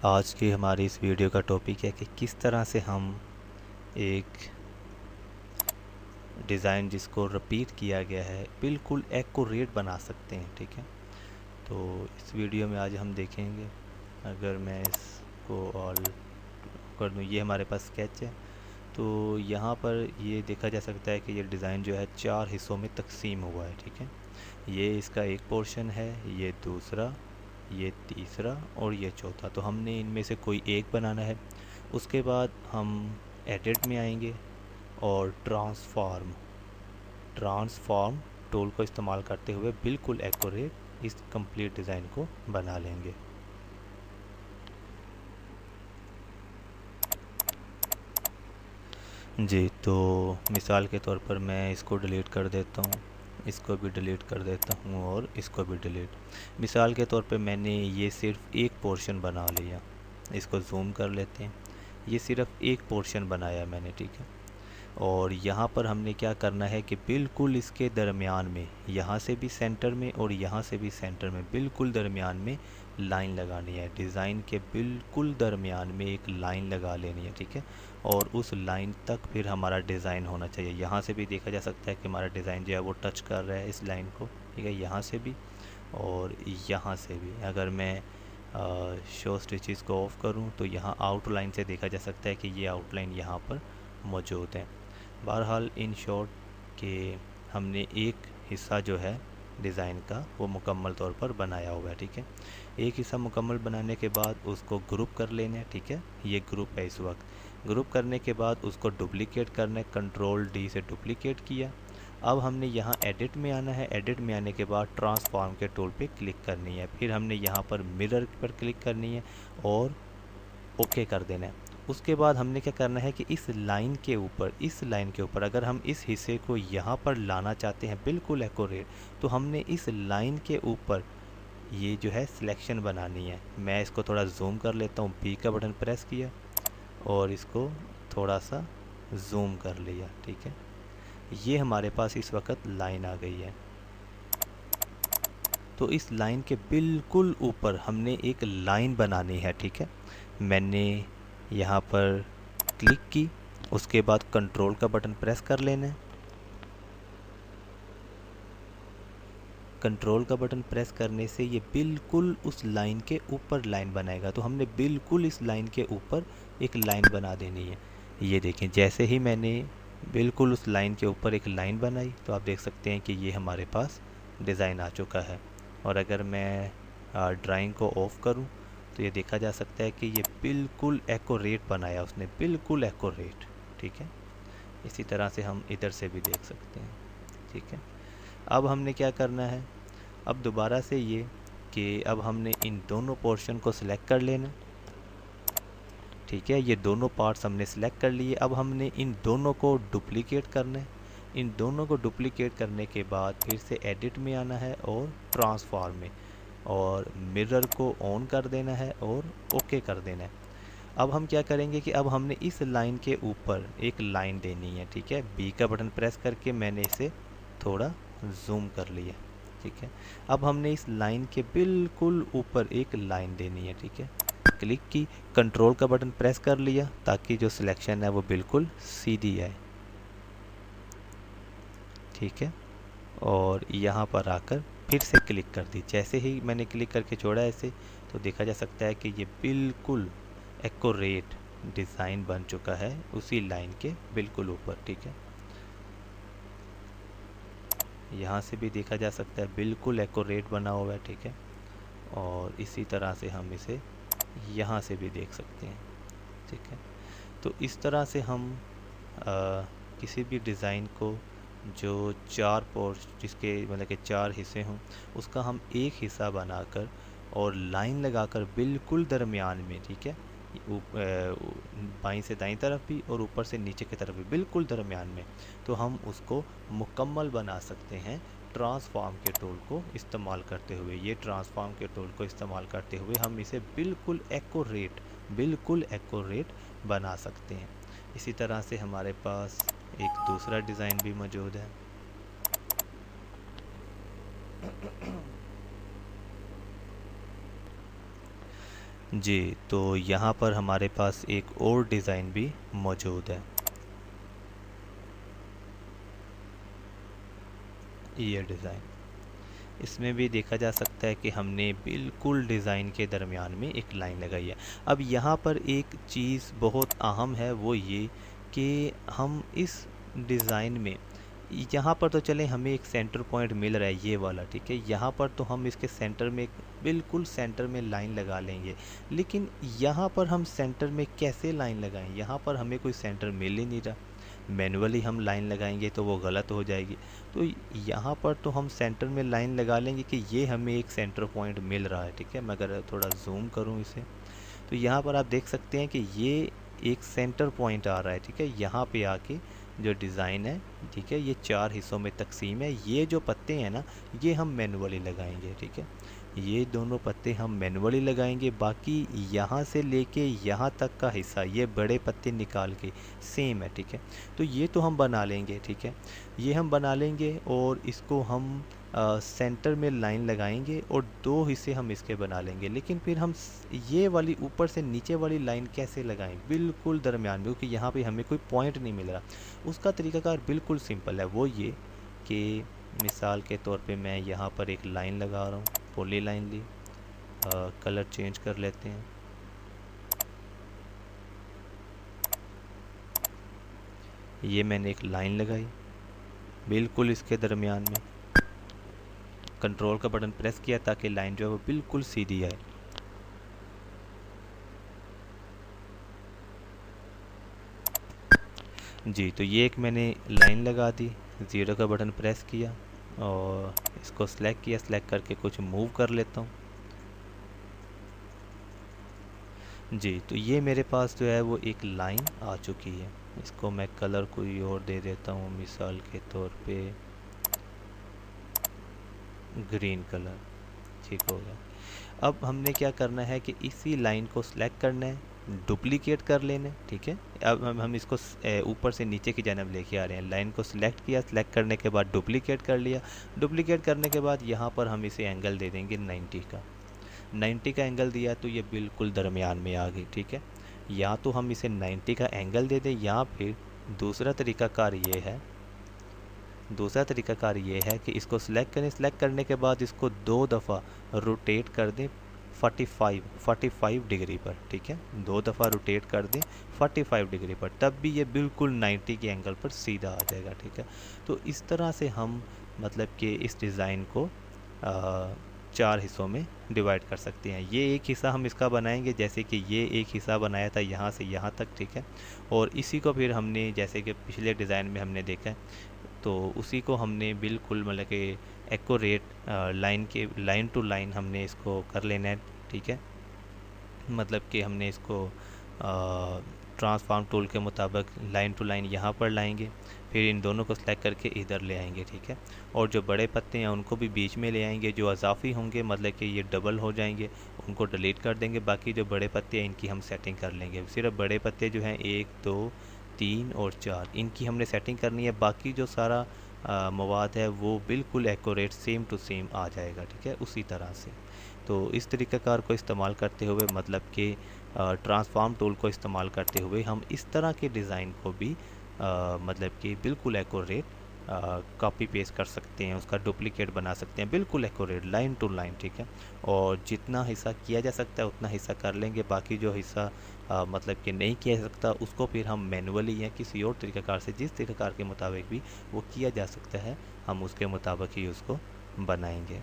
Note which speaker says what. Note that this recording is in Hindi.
Speaker 1: आज की हमारी इस वीडियो का टॉपिक है कि किस तरह से हम एक डिज़ाइन जिसको रिपीट किया गया है बिल्कुल एक्यूरेट बना सकते हैं। ठीक है, तो इस वीडियो में आज हम देखेंगे। अगर मैं इसको ऑल कर दूँ, ये हमारे पास स्केच है। तो यहाँ पर ये देखा जा सकता है कि ये डिज़ाइन जो है 4 हिस्सों में तकसीम हुआ है। ठीक है, ये इसका एक पोर्शन है, ये दूसरा, ये तीसरा और ये चौथा। तो हमने इनमें से कोई एक बनाना है। उसके बाद हम एडिट में आएंगे और ट्रांसफॉर्म टूल को इस्तेमाल करते हुए बिल्कुल एक्यूरेट इस कंप्लीट डिज़ाइन को बना लेंगे। जी, तो मिसाल के तौर पर मैं इसको डिलीट कर देता हूँ, इसको भी डिलीट कर देता हूँ और इसको भी डिलीट। मिसाल के तौर पे मैंने ये सिर्फ एक पोर्शन बना लिया। इसको ज़ूम कर लेते हैं। ये सिर्फ एक पोर्शन बनाया मैंने। ठीक है, और यहाँ पर हमने क्या करना है कि बिल्कुल इसके दरमियान में, यहाँ से भी सेंटर में और यहाँ से भी सेंटर में, बिल्कुल दरमियान में लाइन लगानी है। डिज़ाइन के बिल्कुल दरमियान में एक लाइन लगा लेनी है। ठीक है, और उस लाइन तक फिर हमारा डिज़ाइन होना चाहिए। यहाँ से भी देखा जा सकता है कि हमारा डिज़ाइन जो है वो टच कर रहा है इस लाइन को। ठीक है, यहाँ से भी और यहाँ से भी। अगर मैं शो स्टिचेस को ऑफ़ करूँ तो यहाँ आउटलाइन से देखा जा सकता है कि ये आउटलाइन यहाँ पर मौजूद है। बहरहाल इन शॉर्ट के हमने एक हिस्सा जो है डिज़ाइन का वो मुकम्मल तौर पर बनाया हुआ है। ठीक है, एक हिस्सा मुकम्मल बनाने के बाद उसको ग्रुप कर लेना है। ठीक है, ये ग्रुप है इस वक्त। ग्रुप करने के बाद उसको डुप्लिकेट करना है, कंट्रोल डी से डुप्लिकेट किया। अब हमने यहाँ एडिट में आना है। एडिट में आने के बाद ट्रांसफॉर्म के टूल पे क्लिक करनी है। फिर हमने यहाँ पर मिरर पर क्लिक करनी है और ओके कर देना है। उसके बाद हमने क्या करना है कि इस लाइन के ऊपर अगर हम इस हिस्से को यहाँ पर लाना चाहते हैं बिल्कुल एक्यूरेट, तो हमने इस लाइन के ऊपर ये जो है सिलेक्शन बनानी है। मैं इसको थोड़ा जूम कर लेता हूँ, बी का बटन प्रेस किया और इसको थोड़ा सा जूम कर लिया। ठीक है, ये हमारे पास इस वक्त लाइन आ गई है। तो इस लाइन के बिल्कुल ऊपर हमने एक लाइन बनानी है। ठीक है, मैंने यहाँ पर क्लिक की, उसके बाद कंट्रोल का बटन प्रेस कर लेना है। कंट्रोल का बटन प्रेस करने से ये बिल्कुल उस लाइन के ऊपर लाइन बनाएगा। तो हमने बिल्कुल इस लाइन के ऊपर एक लाइन बना देनी है। ये देखें, जैसे ही मैंने बिल्कुल उस लाइन के ऊपर एक लाइन बनाई तो आप देख सकते हैं कि ये हमारे पास डिज़ाइन आ चुका है। और अगर मैं ड्राइंग को ऑफ़ करूं तो ये देखा जा सकता है कि ये बिल्कुल एक्यूरेट बनाया उसने, बिल्कुल एक्यूरेट। ठीक है, इसी तरह से हम इधर से भी देख सकते हैं। ठीक है, अब हमने क्या करना है, अब दोबारा से ये कि अब हमने इन दोनों पोर्शन को सिलेक्ट कर लेना। ठीक है, ये दोनों पार्ट्स हमने सिलेक्ट कर लिए। अब हमने इन दोनों को डुप्लीकेट करना है। इन दोनों को डुप्लीकेट करने के बाद फिर से एडिट में आना है और ट्रांसफॉर्म में, और मिरर को ऑन कर देना है और ओके कर देना है। अब हम क्या करेंगे कि अब हमने इस लाइन के ऊपर एक लाइन देनी है। ठीक है, बी का बटन प्रेस करके मैंने इसे थोड़ा जूम कर लिया। ठीक है, अब हमने इस लाइन के बिल्कुल ऊपर एक लाइन देनी है। ठीक है, क्लिक की, कंट्रोल का बटन प्रेस कर लिया ताकि जो सिलेक्शन है वो बिल्कुल सीधी आए। ठीक है, और यहाँ पर आकर फिर से क्लिक कर दी। जैसे ही मैंने क्लिक करके छोड़ा ऐसे, तो देखा जा सकता है कि ये बिल्कुल एक्यूरेट डिज़ाइन बन चुका है उसी लाइन के बिल्कुल ऊपर। ठीक है, यहाँ से भी देखा जा सकता है बिल्कुल एक्यूरेट बना हुआ है। ठीक है, और इसी तरह से हम इसे यहाँ से भी देख सकते हैं। ठीक है, तो इस तरह से हम किसी भी डिज़ाइन को जो चार पोर्स जिसके मतलब कि चार हिस्से हों, उसका हम एक हिस्सा बनाकर और लाइन लगाकर बिल्कुल दरमियान में। ठीक है, बाईं से दाईं तरफ भी और ऊपर से नीचे की तरफ भी बिल्कुल दरमियान में, तो हम उसको मुकम्मल बना सकते हैं ट्रांसफॉर्म के टूल को इस्तेमाल करते हुए। ये ट्रांसफॉर्म के टूल को इस्तेमाल करते हुए हम इसे बिल्कुल एक्यूरेट बना सकते हैं। इसी तरह से हमारे पास एक दूसरा डिज़ाइन भी मौजूद है। जी, तो यहाँ पर हमारे पास एक और डिज़ाइन भी मौजूद है। ये डिज़ाइन, इसमें भी देखा जा सकता है कि हमने बिल्कुल डिज़ाइन के दरमियान में एक लाइन लगाई है। अब यहाँ पर एक चीज़ बहुत अहम है, वो ये कि हम इस डिज़ाइन में यहाँ पर तो चलें हमें एक सेंटर पॉइंट मिल रहा है ये वाला, ठीक है। यहाँ पर तो हम इसके सेंटर में बिल्कुल सेंटर में लाइन लगा लेंगे, लेकिन यहाँ पर हम सेंटर में कैसे लाइन लगाएं? यहाँ पर हमें कोई सेंटर मिल ही नहीं रहा। मैनुअली हम लाइन लगाएंगे तो वो गलत हो जाएगी। तो यहाँ पर तो हम सेंटर में लाइन लगा लेंगे कि ये हमें एक सेंटर पॉइंट मिल रहा है, ठीक है। मैं अगर थोड़ा जूम करूँ इसे, तो यहाँ पर आप देख सकते हैं कि ये एक सेंटर पॉइंट आ रहा है, ठीक है। यहाँ पे आके जो डिज़ाइन है, ठीक है, ये 4 हिस्सों में तकसीम है। ये जो पत्ते हैं ना, ये हम मैनुअली लगाएंगे, ठीक है। ये दोनों पत्ते हम मैनुअली लगाएंगे। बाकी यहाँ से लेके यहाँ तक का हिस्सा, ये बड़े पत्ते निकाल के सेम है, ठीक है। तो ये तो हम बना लेंगे, ठीक है। ये हम बना लेंगे और इसको हम सेंटर में लाइन लगाएंगे और 2 हिस्से हम इसके बना लेंगे। लेकिन फिर हम ये वाली ऊपर से नीचे वाली लाइन कैसे लगाएं बिल्कुल दरमियान में, क्योंकि यहाँ पे हमें कोई पॉइंट नहीं मिल रहा। उसका तरीकाकार बिल्कुल सिंपल है, वो ये कि मिसाल के तौर पे मैं यहाँ पर एक लाइन लगा रहा हूँ, पॉली लाइन ली, कलर चेंज कर लेते हैं। ये मैंने एक लाइन लगाई बिल्कुल इसके दरमियान में, कंट्रोल का बटन प्रेस किया ताकि लाइन जो है वो बिल्कुल सीधी आए। जी, तो ये एक मैंने लाइन लगा दी, ज़ीरो का बटन प्रेस किया और इसको सेलेक्ट किया, सेलेक्ट करके कुछ मूव कर लेता हूँ। जी, तो ये मेरे पास जो है वो एक लाइन आ चुकी है। इसको मैं कलर कोई और दे देता हूँ, मिसाल के तौर पे ग्रीन कलर, ठीक हो गया। अब हमने क्या करना है कि इसी लाइन को सिलेक्ट करना है, डुप्लीकेट कर लेना है, ठीक है। अब हम इसको ऊपर से नीचे की जानब लेके आ रहे हैं। लाइन को सिलेक्ट किया, सिलेक्ट करने के बाद डुप्लीकेट कर लिया। डुप्लीकेट करने के बाद यहाँ पर हम इसे एंगल दे देंगे 90 का। 90 का एंगल दिया तो ये बिल्कुल दरमियान में आ गई, ठीक है। या तो हम इसे 90 का एंगल दे दें, या फिर दूसरा तरीकाकार ये है कि इसको सिलेक्ट करें, सिलेक्ट करने के बाद इसको 2 दफ़ा रोटेट कर दें 45 डिग्री पर, ठीक है। 2 दफ़ा रोटेट कर दें 45 डिग्री पर, तब भी ये बिल्कुल 90 के एंगल पर सीधा आ जाएगा, ठीक है। तो इस तरह से हम मतलब कि इस डिज़ाइन को 4 हिस्सों में डिवाइड कर सकते हैं। ये एक हिस्सा हम इसका बनाएंगे, जैसे कि ये एक हिस्सा बनाया था यहाँ से यहाँ तक, ठीक है। और इसी को फिर हमने जैसे कि पिछले डिज़ाइन में हमने देखा है, तो उसी को हमने बिल्कुल मतलब कि एक्यूरेट लाइन टू लाइन हमने इसको कर लेना है, ठीक है। मतलब कि हमने इसको ट्रांसफॉर्म टूल के मुताबिक लाइन टू लाइन यहाँ पर लाएंगे, फिर इन दोनों को सेलेक्ट करके इधर ले आएंगे, ठीक है। और जो बड़े पत्ते हैं उनको भी बीच में ले आएंगे, जो अजाफी होंगे मतलब कि ये डबल हो जाएंगे, उनको डिलीट कर देंगे। बाकी जो बड़े पत्ते हैं इनकी हम सेटिंग कर लेंगे। सिर्फ बड़े पत्ते जो हैं 1 2 3 और 4, इनकी हमने सेटिंग करनी है। बाकी जो सारा मवाद है वो बिल्कुल एक्यूरेट सेम टू सेम आ जाएगा, ठीक है, उसी तरह से। तो इस तरीक़ाकार को इस्तेमाल करते हुए मतलब कि ट्रांसफॉर्म टूल को इस्तेमाल करते हुए हम इस तरह के डिज़ाइन को भी मतलब कि बिल्कुल एक्यूरेट कॉपी पेस्ट कर सकते हैं, उसका डुप्लीकेट बना सकते हैं, बिल्कुल एक्यूरेट लाइन टू लाइन, ठीक है। और जितना हिस्सा किया जा सकता है उतना हिस्सा कर लेंगे। बाकी जो हिस्सा मतलब कि नहीं किया जा सकता उसको फिर हम मैनुअली या किसी और तरीक़ाकार से, जिस तरीक़ाकार के मुताबिक भी वो किया जा सकता है, हम उसके मुताबिक ही उसको बनाएंगे।